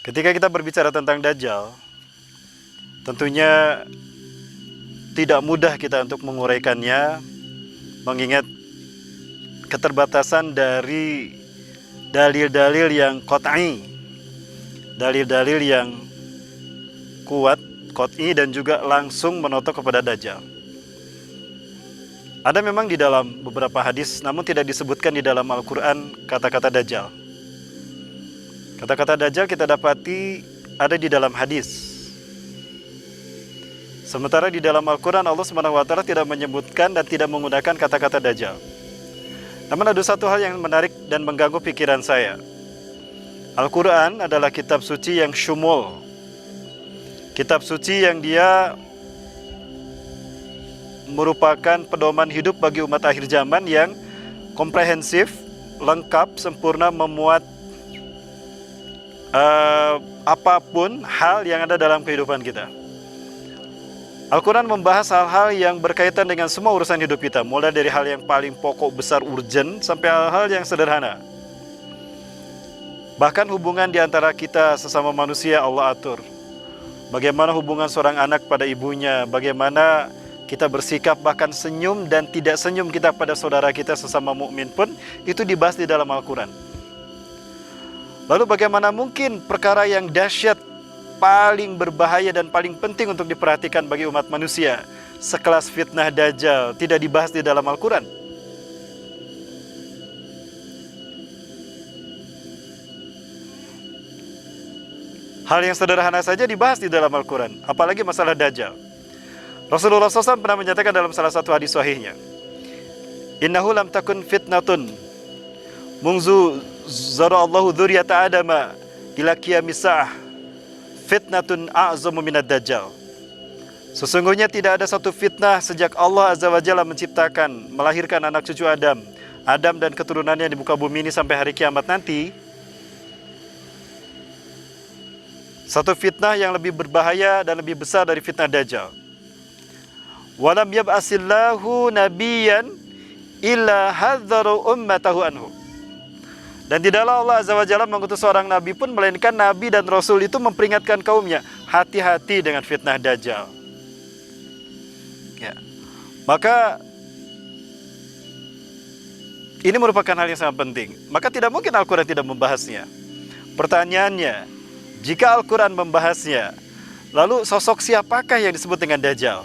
Ketika kita berbicara tentang Dajjal, tentunya tidak mudah kita untuk menguraikannya, mengingat keterbatasan dari dalil-dalil yang qat'i, dalil-dalil yang kuat, qat'i, dan juga langsung menotok kepada Dajjal. Ada memang di dalam beberapa hadis, namun tidak disebutkan di dalam Al-Quran kata-kata Dajjal. Kata-kata Dajjal kita dapati ada di dalam hadis. Sementara di dalam Al-Quran Allah SWT tidak menyebutkan dan tidak menggunakan kata-kata Dajjal. Namun ada satu hal yang menarik dan mengganggu pikiran saya. Al-Quran adalah kitab suci yang syumul, kitab suci yang dia merupakan pedoman hidup bagi umat akhir zaman yang komprehensif, lengkap, sempurna, memuat apapun hal yang ada dalam kehidupan kita. Al-Quran membahas hal-hal yang berkaitan dengan semua urusan hidup kita, mulai dari hal yang paling pokok, besar, urgent, sampai hal-hal yang sederhana. Bahkan hubungan di antara kita sesama manusia Allah atur. Bagaimana hubungan seorang anak pada ibunya, bagaimana kita bersikap, bahkan senyum dan tidak senyum kita pada saudara kita sesama mukmin pun itu dibahas di dalam Al-Quran. Lalu bagaimana mungkin perkara yang dahsyat, paling berbahaya dan paling penting untuk diperhatikan bagi umat manusia, sekelas fitnah Dajjal, tidak dibahas di dalam Al-Quran? Hal yang sederhana saja dibahas di dalam Al-Quran, apalagi masalah Dajjal. Rasulullah SAW pernah menyatakan dalam salah satu hadis sahihnya, "Innahu lam takun fitnatun munzu zara'allahu dzurriyyata adama ila qiyamis sa'ah fitnatun a'zamu minad dajjal." Sesungguhnya tidak ada satu fitnah sejak Allah Azza wa Jalla menciptakan, melahirkan anak cucu Adam dan keturunannya di muka bumi ini sampai hari kiamat nanti, satu fitnah yang lebih berbahaya dan lebih besar dari fitnah Dajjal. Walam yab'asillahu nabiyyan illa hadzaru ummatahu anhu. Dan tidaklah Allah Azza wa Jalla mengutus seorang nabi pun, melainkan nabi dan rasul itu memperingatkan kaumnya, hati-hati dengan fitnah Dajjal. Ya. Maka ini merupakan hal yang sangat penting. Maka tidak mungkin Al-Quran tidak membahasnya. Pertanyaannya, jika Al-Quran membahasnya, lalu sosok siapakah yang disebut dengan Dajjal?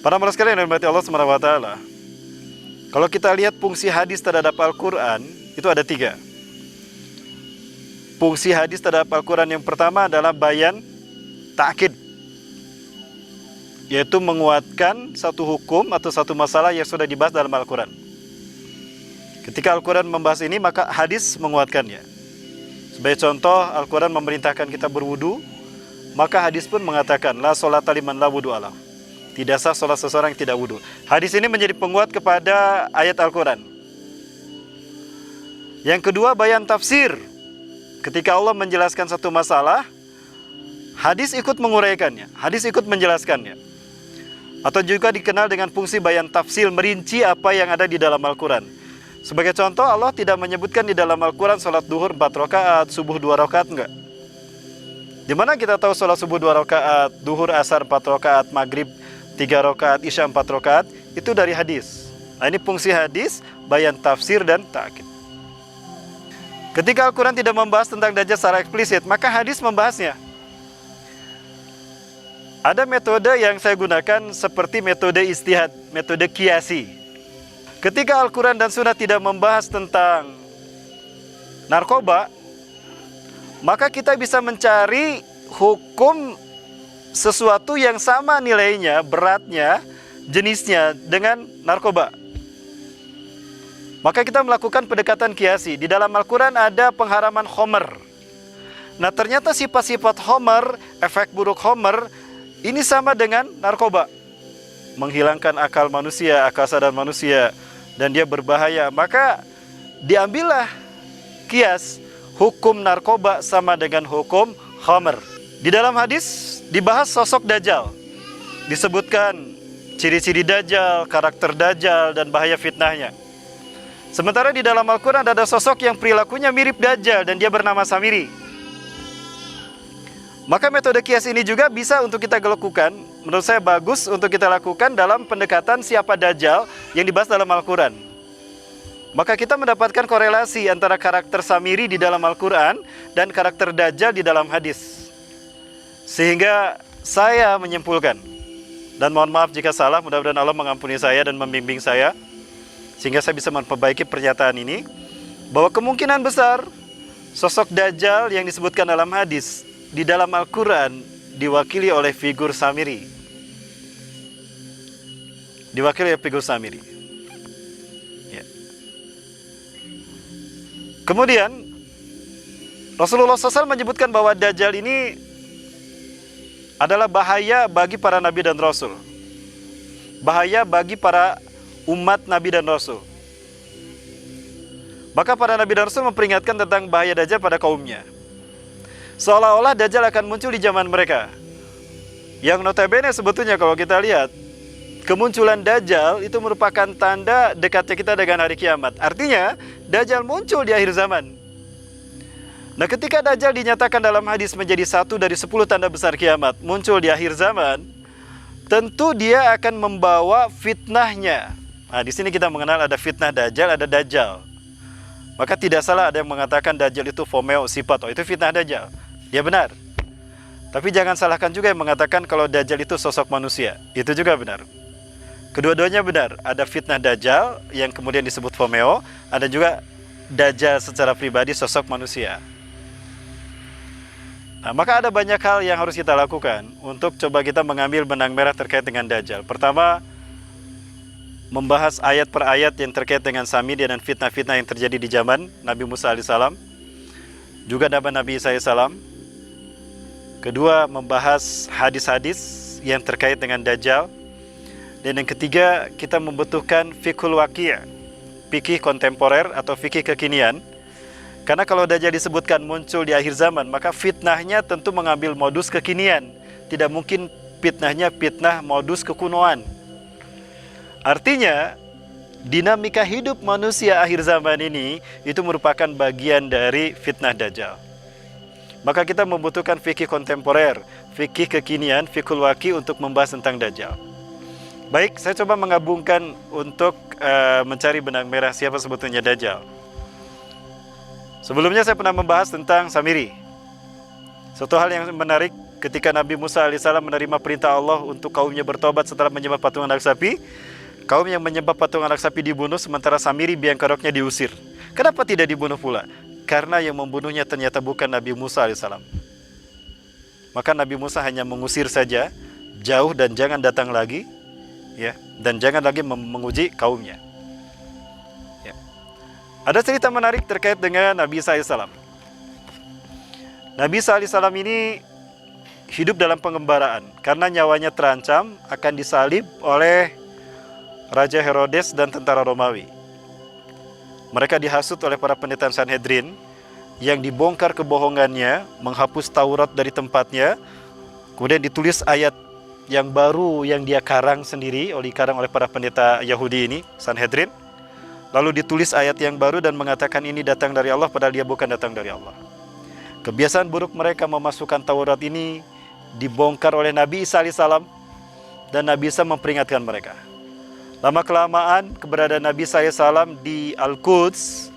Para manusia sekalian yang dirahmati Allah SWT, kalau kita lihat fungsi hadis terhadap Al-Quran, itu ada 3. Fungsi hadis terhadap Al-Quran yang pertama adalah bayan ta'kid, yaitu menguatkan satu hukum atau satu masalah yang sudah dibahas dalam Al-Quran. Ketika Al-Quran membahas ini, maka hadis menguatkannya. Sebagai contoh, Al-Quran memerintahkan kita berwudu, maka hadis pun mengatakan, la sholata liman la wudu alah. Tidak sah sholat seseorang yang tidak wudu. Hadis ini menjadi penguat kepada ayat Al-Quran. Yang kedua, bayan tafsir. Ketika Allah menjelaskan satu masalah, hadis ikut menguraikannya, hadis ikut menjelaskannya. Atau juga dikenal dengan fungsi bayan tafsir, merinci apa yang ada di dalam Al-Quran. Sebagai contoh, Allah tidak menyebutkan di dalam Al-Quran sholat duhur 4 rakaat, subuh 2 rakaat, enggak. Dimana kita tahu sholat subuh 2 rakaat, duhur asar 4 rakaat, maghrib 3 rakaat, isya 4 rakaat, itu dari hadis. Nah, ini fungsi hadis, bayan tafsir dan ta'kid. Ketika Al-Quran tidak membahas tentang Dajjal secara eksplisit, maka hadis membahasnya. Ada metode yang saya gunakan seperti metode ijtihad, metode qiyasi. Ketika Al-Quran dan Sunnah tidak membahas tentang narkoba, maka kita bisa mencari hukum sesuatu yang sama nilainya, beratnya, jenisnya dengan narkoba. Maka kita melakukan pendekatan qiyasi. Di dalam Al-Quran ada pengharaman khamr. Nah, ternyata sifat-sifat khamr, efek buruk khamr, ini sama dengan narkoba. Menghilangkan akal manusia, akal sadar manusia, dan dia berbahaya. Maka diambillah qiyas, hukum narkoba sama dengan hukum khamr. Di dalam hadis dibahas sosok Dajjal. Disebutkan ciri-ciri Dajjal, karakter Dajjal, dan bahaya fitnahnya. Sementara di dalam Al-Quran ada sosok yang perilakunya mirip Dajjal dan dia bernama Samiri. Maka metode kias ini juga bisa untuk kita lakukan. Menurut saya bagus untuk kita lakukan dalam pendekatan siapa Dajjal yang dibahas dalam Al-Quran. Maka kita mendapatkan korelasi antara karakter Samiri di dalam Al-Quran dan karakter Dajjal di dalam hadis. Sehingga saya menyimpulkan, dan mohon maaf jika salah, mudah-mudahan Allah mengampuni saya dan membimbing saya, sehingga saya bisa memperbaiki pernyataan ini, bahwa kemungkinan besar sosok Dajjal yang disebutkan dalam hadis di dalam Al-Quran diwakili oleh figur Samiri. Diwakili oleh figur Samiri. Ya. Kemudian Rasulullah SAW menyebutkan bahwa Dajjal ini adalah bahaya bagi para nabi dan rasul. Bahaya bagi para umat nabi dan rasul. Maka para nabi dan rasul memperingatkan tentang bahaya Dajjal pada kaumnya. Seolah-olah Dajjal akan muncul di zaman mereka. Yang notabene sebetulnya kalau kita lihat, kemunculan Dajjal itu merupakan tanda dekatnya kita dengan hari kiamat. Artinya, Dajjal muncul di akhir zaman. Nah, ketika Dajjal dinyatakan dalam hadis menjadi satu dari 10 tanda besar kiamat, muncul di akhir zaman, tentu dia akan membawa fitnahnya. Nah, di sini kita mengenal ada fitnah Dajjal, ada Dajjal. Maka tidak salah ada yang mengatakan Dajjal itu fomeo sifat, itu fitnah Dajjal. Dia benar. Tapi jangan salahkan juga yang mengatakan kalau Dajjal itu sosok manusia. Itu juga benar. Kedua-duanya benar. Ada fitnah Dajjal yang kemudian disebut fomeo, ada juga Dajjal secara pribadi sosok manusia. Nah, maka ada banyak hal yang harus kita lakukan untuk coba kita mengambil benang merah terkait dengan Dajjal. Pertama, membahas ayat per ayat yang terkait dengan Samiri dan fitnah-fitnah yang terjadi di zaman Nabi Musa alaihissalam, juga Nabi Isa alaihissalam. Kedua, membahas hadis-hadis yang terkait dengan Dajjal. Dan yang ketiga, kita membutuhkan fiqhul waqi', fikih kontemporer atau fikih kekinian. Karena kalau Dajjal disebutkan muncul di akhir zaman, maka fitnahnya tentu mengambil modus kekinian. Tidak mungkin fitnahnya fitnah modus kekunoan. Artinya, dinamika hidup manusia akhir zaman ini itu merupakan bagian dari fitnah Dajjal. Maka kita membutuhkan fikih kontemporer, fikih kekinian, fiqhul waqi' untuk membahas tentang Dajjal. Baik, saya coba menggabungkan untuk mencari benang merah siapa sebetulnya Dajjal. Sebelumnya saya pernah membahas tentang Samiri. Suatu hal yang menarik ketika Nabi Musa alaihissalam menerima perintah Allah untuk kaumnya bertobat setelah menyembah patung anak sapi. Kaum yang menyembah patung anak sapi dibunuh, sementara Samiri biang keroknya diusir. Kenapa tidak dibunuh pula? Karena yang membunuhnya ternyata bukan Nabi Musa alaihissalam. Maka Nabi Musa hanya mengusir saja, jauh dan jangan datang lagi, ya, dan jangan lagi menguji kaumnya. Ada cerita menarik terkait dengan Nabi Isa alaihissalam. Nabi Isa alaihissalam ini hidup dalam pengembaraan karena nyawanya terancam akan disalib oleh Raja Herodes dan tentara Romawi. Mereka dihasut oleh para pendeta Sanhedrin yang dibongkar kebohongannya, menghapus Taurat dari tempatnya, kemudian ditulis ayat yang baru yang dia karang sendiri, dikarang oleh para pendeta Yahudi ini, Sanhedrin. Lalu ditulis ayat yang baru dan mengatakan ini datang dari Allah, padahal dia bukan datang dari Allah. Kebiasaan buruk mereka memasukkan Taurat ini dibongkar oleh Nabi Isa alaihissalam, dan Nabi Isa memperingatkan mereka. Lama-kelamaan keberadaan Nabi Isa alaihissalam di Al-Quds,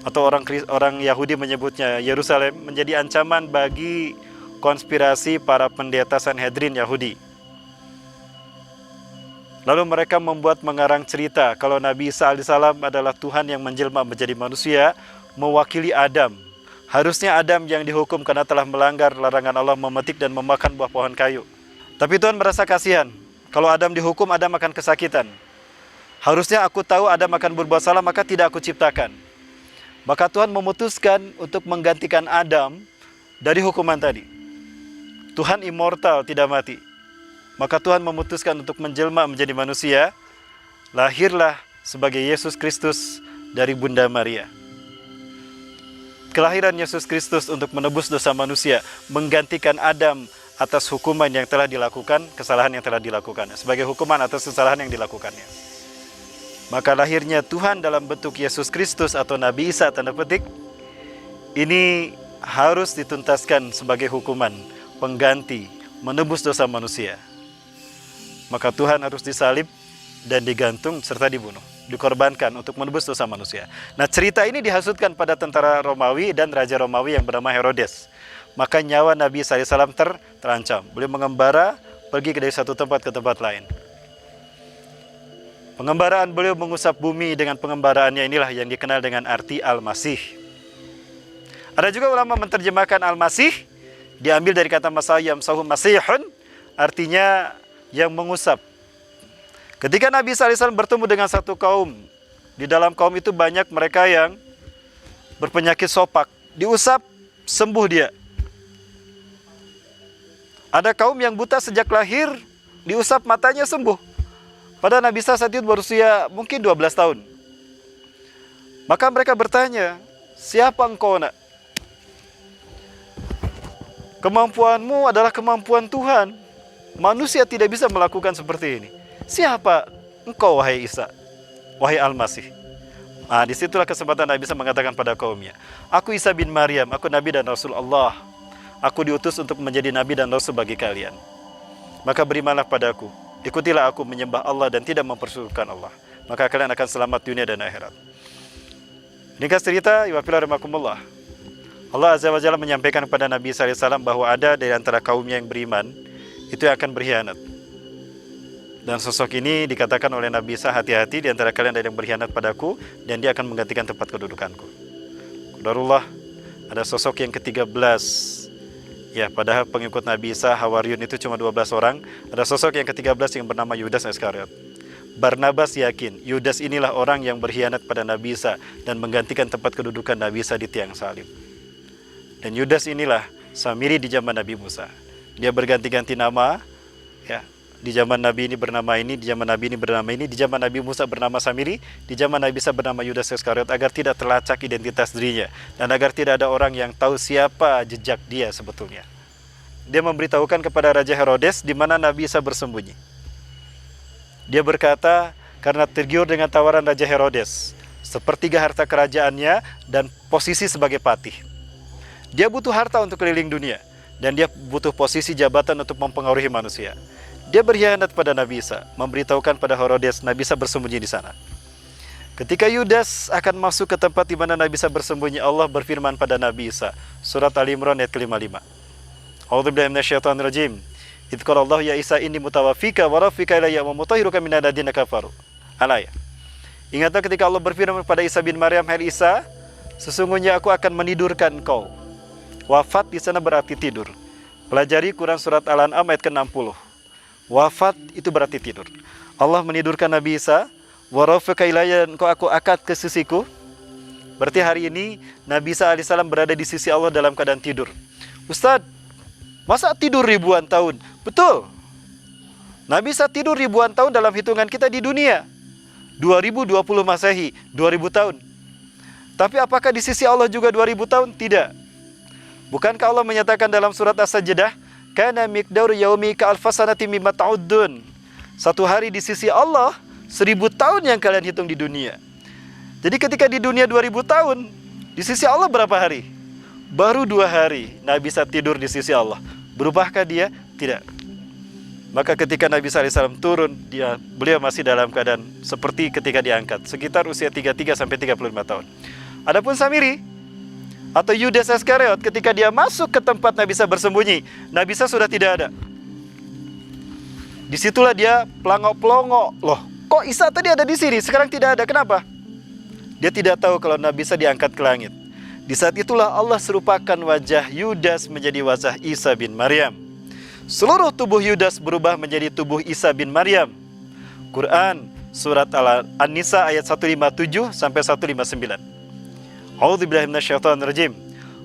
atau orang Yahudi menyebutnya Yerusalem, menjadi ancaman bagi konspirasi para pendeta Sanhedrin Yahudi. Lalu mereka membuat mengarang cerita kalau Nabi Isa alaihissalam adalah Tuhan yang menjelma menjadi manusia, mewakili Adam. Harusnya Adam yang dihukum karena telah melanggar larangan Allah memetik dan memakan buah pohon kayu. Tapi Tuhan merasa kasihan. Kalau Adam dihukum, Adam akan kesakitan. Harusnya aku tahu Adam akan berbuat salah, maka tidak aku ciptakan. Maka Tuhan memutuskan untuk menggantikan Adam dari hukuman tadi. Tuhan immortal, tidak mati. Maka Tuhan memutuskan untuk menjelma menjadi manusia. Lahirlah sebagai Yesus Kristus dari Bunda Maria. Kelahiran Yesus Kristus untuk menebus dosa manusia, menggantikan Adam atas hukuman yang telah dilakukan, kesalahan yang telah dilakukannya, sebagai hukuman atas kesalahan yang dilakukannya. Maka lahirnya Tuhan dalam bentuk Yesus Kristus atau Nabi Isa tanda petik, ini harus dituntaskan sebagai hukuman pengganti menebus dosa manusia. Maka Tuhan harus disalib dan digantung serta dibunuh, dikorbankan untuk menebus dosa manusia. Nah, cerita ini dihasutkan pada tentara Romawi dan Raja Romawi yang bernama Herodes. Maka nyawa Nabi SAW terancam. Beliau mengembara pergi dari satu tempat ke tempat lain. Pengembaraan beliau mengusap bumi, dengan pengembaraannya inilah yang dikenal dengan arti Al-Masih. Ada juga ulama menerjemahkan Al-Masih diambil dari kata Masayam Sahum Masihun, artinya yang mengusap. Ketika Nabi SAW bertemu dengan satu kaum, di dalam kaum itu banyak mereka yang berpenyakit sopak, diusap sembuh dia. Ada kaum yang buta sejak lahir, diusap matanya sembuh. Padahal Nabi Isa saat itu berusia mungkin 12 tahun. Maka mereka bertanya, siapa engkau nak? Kemampuanmu adalah kemampuan Tuhan. Manusia tidak bisa melakukan seperti ini. Siapa engkau wahai Isa? Wahai Al-Masih. Nah, disitulah kesempatan Nabi Isa mengatakan pada kaumnya, aku Isa bin Maryam, aku Nabi dan Rasul Allah. Aku diutus untuk menjadi Nabi dan Rasul bagi kalian. Maka berimanlah padaku. Ikutilah aku menyembah Allah dan tidak mempersekutukan Allah. Maka kalian akan selamat dunia dan akhirat. Ringkas cerita, Iwafillah Rahmakumullah. Allah Azza wa Jalla menyampaikan kepada Nabi SAW bahwa ada dari antara kaumnya yang beriman, itu yang akan berkhianat. Dan sosok ini dikatakan oleh Nabi Isa, hati-hati, di antara kalian ada yang berkhianat padaku, dan dia akan menggantikan tempat kedudukanku. Qadarullah, ada sosok yang ke-13. Ya, padahal pengikut Nabi Isa, Hawariyun itu cuma 12 orang. Ada sosok yang ke-13 yang bernama Yudas Iskariot. Barnabas yakin, Yudas inilah orang yang berkhianat pada Nabi Isa dan menggantikan tempat kedudukan Nabi Isa di tiang salib. Dan Yudas inilah Samiri di zaman Nabi Musa. Dia berganti-ganti nama, ya. Di zaman Nabi ini bernama ini, di zaman Nabi ini bernama ini, di zaman Nabi Musa bernama Samiri, di zaman Nabi Isa bernama Yudas Iskariot, agar tidak terlacak identitas dirinya dan agar tidak ada orang yang tahu siapa jejak dia sebetulnya. Dia memberitahukan kepada Raja Herodes di mana Nabi Isa bersembunyi. Dia berkata, karena tergiur dengan tawaran Raja Herodes, sepertiga harta kerajaannya dan posisi sebagai patih. Dia butuh harta untuk keliling dunia dan dia butuh posisi jabatan untuk mempengaruhi manusia. Dia berkhianat pada Nabi Isa, memberitahukan pada Herodes Nabi Isa bersembunyi di sana. Ketika Yudas akan masuk ke tempat di mana Nabi Isa bersembunyi, Allah berfirman pada Nabi Isa, surat Ali Imran ayat ke-55. A'udzubillahi minasyaitonirrajim. Idz qala Allah ya Isa inni mutawaffika wa rafiqa ilayya wa mutahhiruka minal ladzina kafaru. Al-ayat. Ingatlah ketika Allah berfirman pada Isa bin Maryam, hai Isa, sesungguhnya aku akan menidurkan engkau. Wafat di sana berarti tidur. Pelajari Quran surat Al-An'am ayat ke-60. Wafat itu berarti tidur. Allah menidurkan Nabi Isa, wa rafiqa ilayya, engkau aku angkat ke sisiku. Berarti hari ini Nabi Isa alaihissalam berada di sisi Allah dalam keadaan tidur. Ustadz, masa tidur ribuan tahun? Betul. Nabi Isa tidur ribuan tahun dalam hitungan kita di dunia. 2020 Masehi, 2000 tahun. Tapi apakah di sisi Allah juga 2000 tahun? Tidak. Bukankah Allah menyatakan dalam surat As-Sajdah, kana miqdaru yaumi ka alfasanati mimma ta'uddun. Satu hari di sisi Allah 1000 tahun yang kalian hitung di dunia. Jadi ketika di dunia 2000 tahun, di sisi Allah berapa hari? Baru 2 hari Nabi Isa tidur di sisi Allah. Berubahkah dia? Tidak. Maka ketika Nabi SAW turun, beliau masih dalam keadaan seperti ketika diangkat, sekitar usia 33 sampai 35 tahun. Adapun Samiri atau Yudas Iskariot, ketika dia masuk ke tempat Nabi Isa bersembunyi, Nabi Isa sudah tidak ada. Disitulah dia pelongok-pelongok. Loh, kok Isa tadi ada di sini, sekarang tidak ada, kenapa? Dia tidak tahu kalau Nabi Isa diangkat ke langit. Di saat itulah Allah serupakan wajah Yudas menjadi wajah Isa bin Maryam. Seluruh tubuh Yudas berubah menjadi tubuh Isa bin Maryam. Quran surat An-Nisa ayat 157 sampai 159. A'udzubillahi minasyaitonirrajim.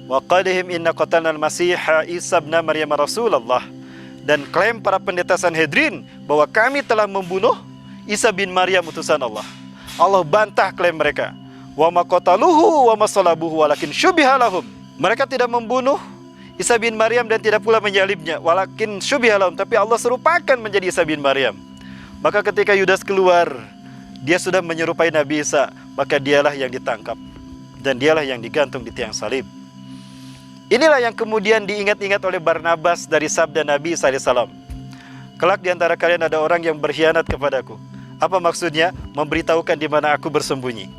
Wa qalihim inna qatalna al-Masiha Isa ibn Maryam Rasulullah. Dan klaim para pendeta Sanhedrin bahwa kami telah membunuh Isa bin Maryam utusan Allah. Allah bantah klaim mereka. Wa ma qataluhu wa ma salabuhu walakin syubiha lahum. Mereka tidak membunuh Isa bin Maryam dan tidak pula menyalibnya, walakin syubiha lahum, tapi Allah serupakan menjadi Isa bin Maryam. Maka ketika Yudas keluar dia sudah menyerupai Nabi Isa, maka dialah yang ditangkap dan dialah yang digantung di tiang salib. Inilah yang kemudian diingat-ingat oleh Barnabas dari sabda Nabi SAW. Kelak di antara kalian ada orang yang berkhianat kepadaku. Apa maksudnya? Memberitahukan di mana aku bersembunyi.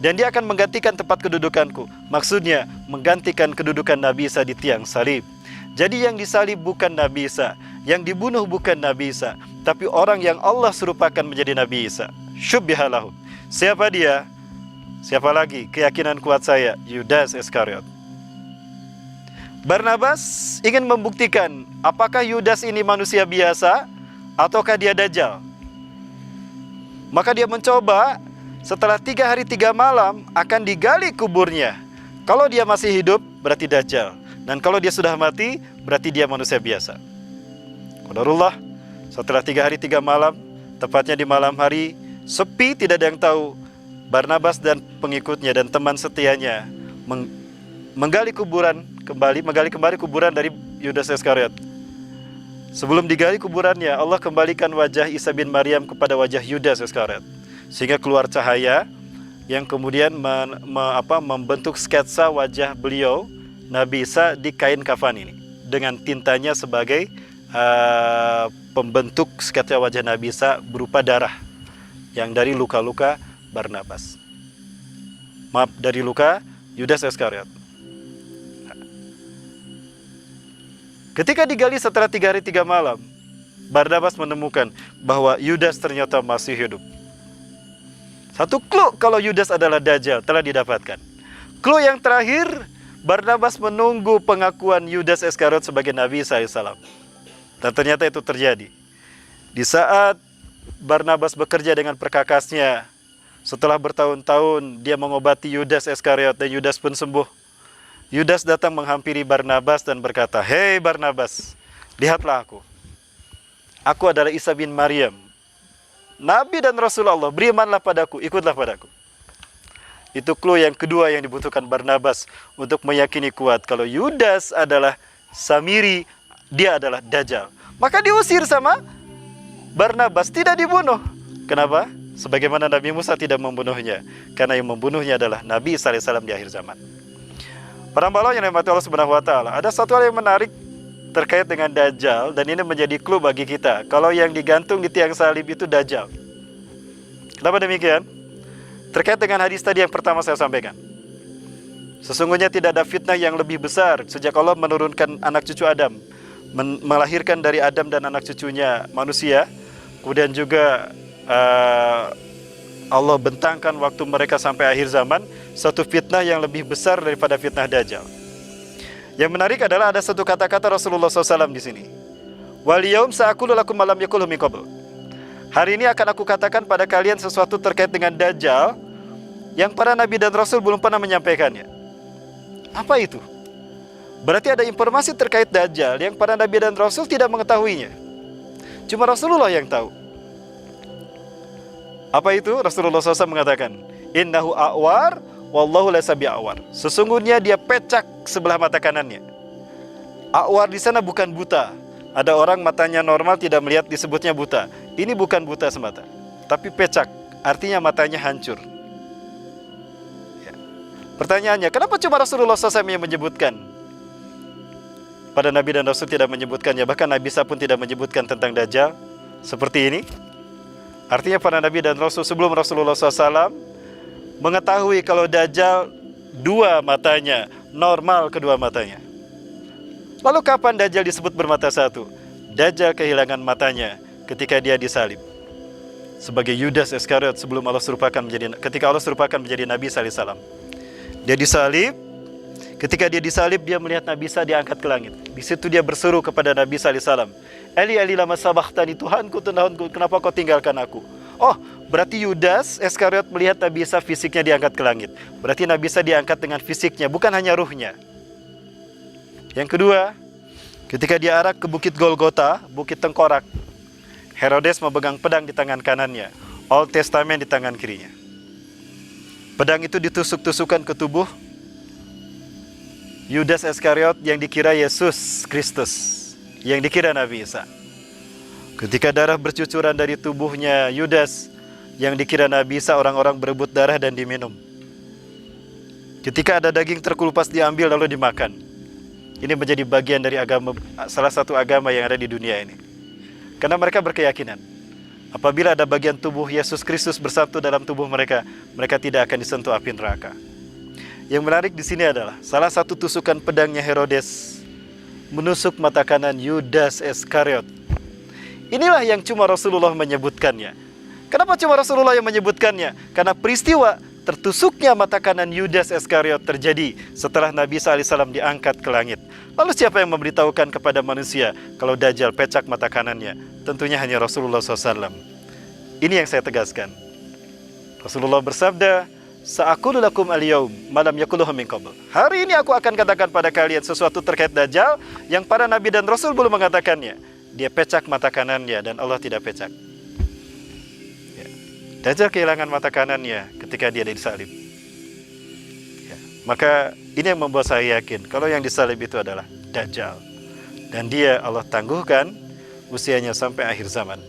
Dan dia akan menggantikan tempat kedudukanku. Maksudnya menggantikan kedudukan Nabi Isa di tiang salib. Jadi yang disalib bukan Nabi Isa, yang dibunuh bukan Nabi Isa, tapi orang yang Allah serupakan menjadi Nabi Isa. Syubbiha lahum. Siapa dia? Siapa lagi? Keyakinan kuat saya, Yudas Iskariot. Barnabas ingin membuktikan apakah Yudas ini manusia biasa ataukah dia dajjal. Maka dia mencoba, setelah 3 hari 3 malam akan digali kuburnya. Kalau dia masih hidup berarti dajjal, dan kalau dia sudah mati berarti dia manusia biasa. Qadarullah, setelah 3 hari 3 malam, tepatnya di malam hari, sepi, tidak ada yang tahu. Barnabas dan pengikutnya dan teman setianya menggali kembali kuburan dari Yudas Iskariot. Sebelum digali kuburannya, Allah kembalikan wajah Isa bin Maryam kepada wajah Yudas Iskariot, sehingga keluar cahaya yang kemudian membentuk sketsa wajah beliau, Nabi Isa, di kain kafan ini, dengan tintanya sebagai pembentuk sketsa wajah Nabi Isa berupa darah yang dari luka-luka Barnabas. Maaf, dari luka Yudas Iskariot. Ketika digali setelah 3 hari 3 malam, Barnabas menemukan bahwa Yudas ternyata masih hidup. Satu clue kalau Yudas adalah dajjal telah didapatkan. Clue yang terakhir, Barnabas menunggu pengakuan Yudas Iskariot sebagai Nabi SAW. Dan ternyata itu terjadi. Di saat Barnabas bekerja dengan perkakasnya, setelah bertahun-tahun dia mengobati Yudas Iskariot dan Yudas pun sembuh. Yudas datang menghampiri Barnabas dan berkata, "Hei Barnabas, lihatlah aku. Aku adalah Isa bin Maryam, Nabi dan Rasulullah. Berimanlah padaku, ikutlah padaku." Itu clue yang kedua yang dibutuhkan Barnabas untuk meyakini kuat kalau Yudas adalah Samiri, dia adalah dajjal. Maka diusir sama Barnabas, tidak dibunuh. Kenapa? Sebagaimana Nabi Musa tidak membunuhnya, karena yang membunuhnya adalah Nabi SAW di akhir zaman. Para hamba Allah yang dirahmati Allah Subhanahu wa taala, ada satu hal yang menarik terkait dengan dajjal, dan ini menjadi clue bagi kita. Kalau yang digantung di tiang salib itu dajjal. Kenapa demikian? Terkait dengan hadis tadi yang pertama saya sampaikan. Sesungguhnya tidak ada fitnah yang lebih besar sejak Allah menurunkan anak cucu Adam, melahirkan dari Adam dan anak cucunya manusia. Kemudian juga Allah bentangkan waktu mereka sampai akhir zaman, satu fitnah yang lebih besar daripada fitnah dajjal. Yang menarik adalah ada satu kata-kata Rasulullah SAW di sini. Wal yaum sa'aqulu lakum ma lam yaqulhu min qabl. Hari ini akan aku katakan pada kalian sesuatu terkait dengan dajjal yang para nabi dan rasul belum pernah menyampaikannya. Apa itu? Berarti ada informasi terkait dajjal yang para nabi dan rasul tidak mengetahuinya. Cuma Rasulullah yang tahu. Apa itu? Rasulullah SAW mengatakan, "Innahu a'war wallahu laysa bi'awar." Sesungguhnya dia pecak sebelah mata kanannya. A'war di sana bukan buta. Ada orang matanya normal tidak melihat disebutnya buta. Ini bukan buta semata, tapi pecak, artinya matanya hancur. Ya. Pertanyaannya, kenapa cuma Rasulullah SAW yang menyebutkan? Pada Nabi dan Rasul tidak menyebutkannya, bahkan Nabi Isa pun tidak menyebutkan tentang dajjal seperti ini. Artinya para Nabi dan Rasul sebelum Rasulullah SAW mengetahui kalau dajjal dua matanya, normal kedua matanya. Lalu kapan dajjal disebut bermata satu? Dajjal kehilangan matanya ketika dia disalib sebagai Yudas Iskariot sebelum Allah serupakan menjadi, ketika Allah serupakan menjadi Nabi SAW. Dia disalib. Ketika dia disalib, dia melihat Nabi Isa diangkat ke langit. Di situ dia berseru kepada Nabi SAW, "Eli Eli lama sabakhtani, Tuhanku, Tuhanku, kenapa kau tinggalkan aku?" Oh, berarti Yudas Iskariot melihat Nabi Isa fisiknya diangkat ke langit. Berarti Nabi Isa diangkat dengan fisiknya, bukan hanya ruhnya. Yang kedua, ketika dia arak ke Bukit Golgota, Bukit Tengkorak, Herodes memegang pedang di tangan kanannya, Old Testament di tangan kirinya. Pedang itu ditusuk-tusukan ke tubuh Yudas Iskariot yang dikira Yesus Kristus, yang dikira Nabi Isa. Ketika darah bercucuran dari tubuhnya Yudas, Yang dikira Nabi Isa orang-orang berebut darah dan diminum. Ketika ada daging terkelupas diambil lalu dimakan. Ini menjadi bagian dari salah satu agama yang ada di dunia ini. Karena mereka berkeyakinan, apabila ada bagian tubuh Yesus Kristus bersatu dalam tubuh mereka, mereka tidak akan disentuh api neraka. Yang menarik di sini adalah salah satu tusukan pedangnya Herodes menusuk mata kanan Yudas Iskariot. Inilah yang cuma Rasulullah menyebutkannya. Kenapa cuma Rasulullah yang menyebutkannya? Karena peristiwa tertusuknya mata kanan Yudas Iskariot terjadi setelah Nabi Isa alaihissalam diangkat ke langit. Lalu siapa yang memberitahukan kepada manusia kalau Dajjal pecak mata kanannya? Tentunya hanya Rasulullah SAW. Ini yang saya tegaskan. Rasulullah bersabda, "Sa'aqulu lakum al-yawm ma lam yaquluhu min qabl." Hari ini aku akan katakan pada kalian sesuatu terkait Dajjal yang para nabi dan rasul belum mengatakannya. Dia pecak mata kanannya dan Allah tidak pecak. Dajjal kehilangan mata kanannya ketika dia disalib. Maka ini yang membuat saya yakin kalau yang disalib itu adalah Dajjal. Dan dia Allah tangguhkan usianya sampai akhir zaman.